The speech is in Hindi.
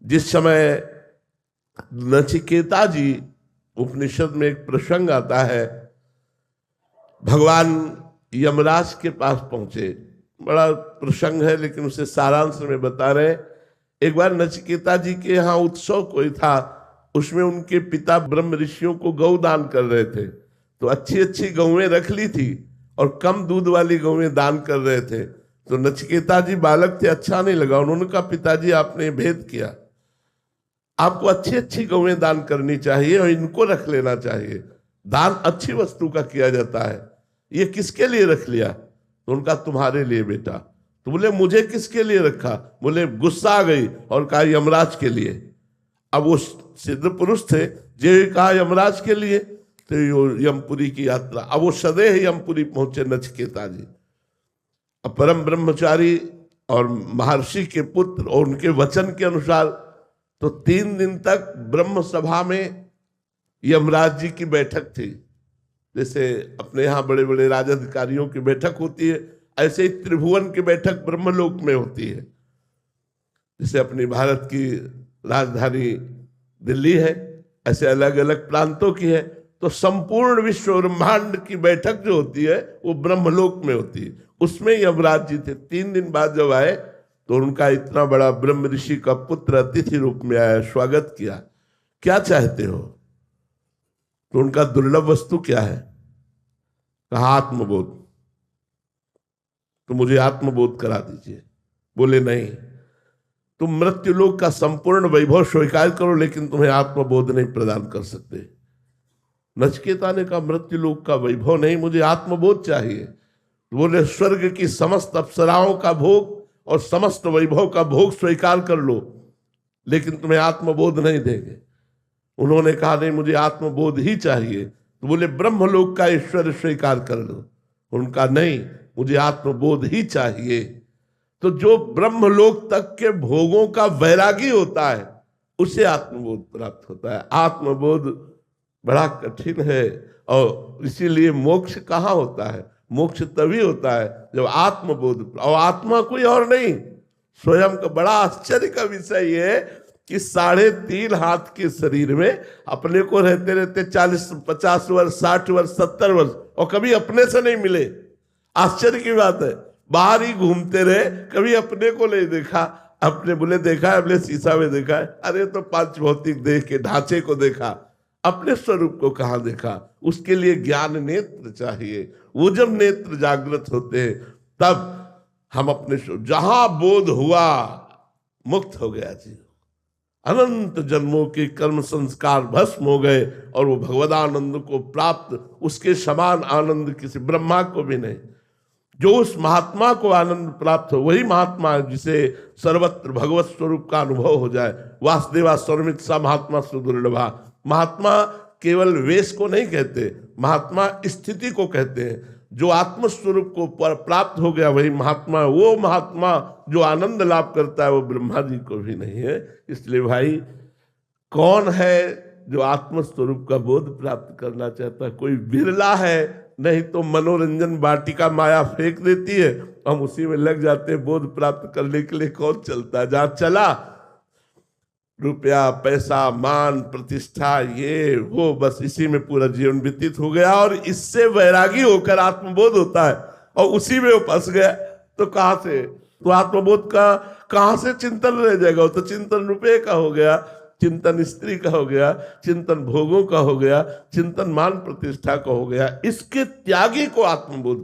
जिस समय नचिकेता जी, उपनिषद में एक प्रसंग आता है, भगवान यमराज के पास पहुंचे। बड़ा प्रसंग है लेकिन उसे सारांश में बता रहे। एक बार नचिकेता जी के यहाँ उत्सव कोई था, उसमें उनके पिता ब्रह्म ऋषियों को गौ दान कर रहे थे। तो अच्छी अच्छी गौएं रख ली थी और कम दूध वाली गौएं दान कर रहे थे। तो नचिकेता जी बालक थे, अच्छा नहीं लगा। उन्होंने कहा, पिताजी आपने भेद किया, आपको अच्छी अच्छी गौएं दान करनी चाहिए और इनको रख लेना चाहिए। दान अच्छी वस्तु का किया जाता है, ये किसके लिए रख लिया? तो उनका, तुम्हारे लिए बेटा। तो बोले, मुझे किसके लिए रखा? बोले, गुस्सा आ गई और कहा यमराज के लिए। अब वो सिद्ध पुरुष थे, जो कहा यमराज के लिए, तो यमपुरी की यात्रा। अब वो सदैव यमपुरी पहुंचे नचिकेता जी। अब परम ब्रह्मचारी और महर्षि के पुत्र और उनके वचन के अनुसार तो 3 दिन तक ब्रह्म सभा में यमराज जी की बैठक थी। जैसे अपने यहाँ बड़े बड़े राजाधिकारियों की बैठक होती है, ऐसे ही त्रिभुवन की बैठक ब्रह्मलोक में होती है। जैसे अपनी भारत की राजधानी दिल्ली है, ऐसे अलग अलग प्रांतों की है। तो संपूर्ण विश्व ब्रह्मांड की बैठक जो होती है वो ब्रह्मलोक में होती है। उसमें यमराज जी थे। 3 दिन बाद जब आए तो उनका इतना बड़ा ब्रह्म ऋषि का पुत्र अतिथि रूप में आया, स्वागत किया। क्या चाहते हो? तो उनका दुर्लभ वस्तु क्या है? कहा, आत्मबोध। तो मुझे आत्मबोध करा दीजिए। बोले, नहीं, तुम मृत्युलोक का संपूर्ण वैभव स्वीकार करो, लेकिन तुम्हें आत्मबोध नहीं प्रदान कर सकते। नचिकेता ने कहा, मृत्युलोक का वैभव नहीं, मुझे आत्मबोध चाहिए। बोले, स्वर्ग की समस्त अप्सराओं का भोग और समस्त वैभव का भोग स्वीकार कर लो, लेकिन तुम्हें आत्मबोध नहीं देंगे। उन्होंने कहा, नहीं, मुझे आत्मबोध ही चाहिए। तो बोले, ब्रह्मलोक का ईश्वर स्वीकार कर लो। उनका, नहीं, मुझे आत्मबोध ही चाहिए। तो जो ब्रह्मलोक तक के भोगों का वैरागी होता है उसे आत्मबोध प्राप्त होता है। आत्मबोध बड़ा कठिन है, और इसीलिए मोक्ष कहाँ होता है? मोक्ष तभी होता है जब आत्मबोध, और आत्मा कोई और नहीं, स्वयं का। बड़ा आश्चर्य का विषय ये है कि 3.5 हाथ के शरीर में अपने को रहते रहते 40, 50 वर्ष, 60 वर्ष, 70 वर्ष, और कभी अपने से नहीं मिले। आश्चर्य की बात है। बाहर ही घूमते रहे, कभी अपने को नहीं देखा। अपने बोले, देखा है? अपने शीशा में देखा है? अरे तो 5 भौतिक देह के ढांचे को देखा, अपने स्वरूप को कहाँ देखा? उसके लिए ज्ञान नेत्र चाहिए। वो जब नेत्र जागृत होते हैं तब हम अपने जहां बोध हुआ, मुक्त हो गया जी। अनंत जन्मों के कर्म संस्कार भस्म हो गए और वो भगवदानंद को प्राप्त, उसके समान आनंद किसी ब्रह्मा को भी नहीं। जो उस महात्मा को आनंद प्राप्त हो वही महात्मा है जिसे सर्वत्र भगवत स्वरूप का अनुभव हो जाए। वासुदेवा सर्वमित सा महात्मा सुदुर्लभा। महात्मा केवल वेश को नहीं कहते, महात्मा स्थिति को कहते हैं। जो आत्मस्वरूप को प्राप्त हो गया वही महात्मा। वो महात्मा जो आनंद लाभ करता है वो ब्रह्मा जी को भी नहीं है। इसलिए भाई, कौन है जो आत्मस्वरूप का बोध प्राप्त करना चाहता है? कोई बिरला है, नहीं तो मनोरंजन वाटिका माया फेंक देती है, हम उसी में लग जाते हैं। बोध प्राप्त करने के लिए कौन चलता है? जहां चला रुपया, पैसा, मान, प्रतिष्ठा, ये वो, बस इसी में पूरा जीवन व्यतीत हो गया और इससे वैरागी होकर आत्मबोध होता है और उसी में वो फंस गया। तो कहां से, तो आत्मबोध का कहां से चिंतन रह जाएगा? वो तो चिंतन रुपये का हो गया, चिंतन स्त्री का हो गया, चिंतन भोगों का हो गया, चिंतन मान प्रतिष्ठा का हो गया। इसके त्यागी को आत्मबोध